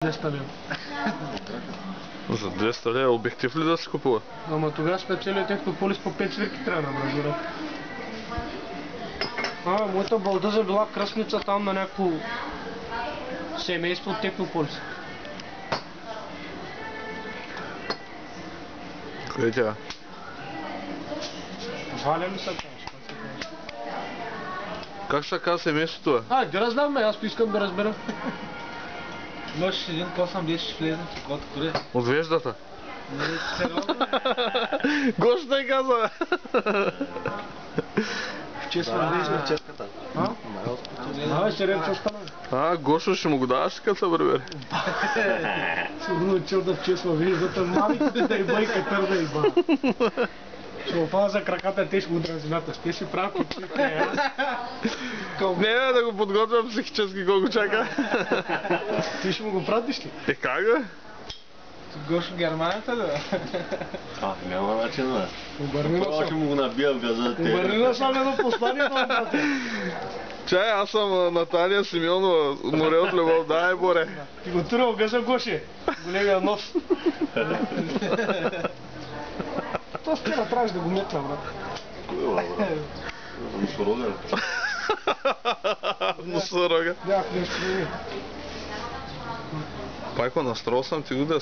200 лева. За 200 лева обектив ли да се купува? Ама тогава спечели технополис по 5 свирки трябва да набра. Моята балдъза била кръстница там на някакво семейство от Технополис. Кое е тя? Валя ли са там? Как ще казва семейството? Да раздам, аз искам да разбера. Можеш един косъм деш ще влезе в окото, коре. Отвеждата. Сериозно? Гошта е каза! Честно влезе в ческата. Ще рече остана. Гошо ще му го даваш като се бърбери. Сигурно чел да вчесва виждата, мамите да иба и катър да иба. Ще опава за краката, те ще го дразината. Ще си правя кучите. Не, да го подготвя психически колко чака. Ти ще му го пратиш ли? Как бе? Гошо германята да? Няма начин да. Обърни Това ще на му го набия в газа. Обърни на сам едно послание да пратя. Чай, аз съм Наталия Симеонова, море от любов, дай боре. Ти го турал газа Гоше, големия нос. То вчера трябваше да го метна, брат. Кой е, брат? Носорога. Носорога. Бях нещо не. Пайко, настроил съм ти го да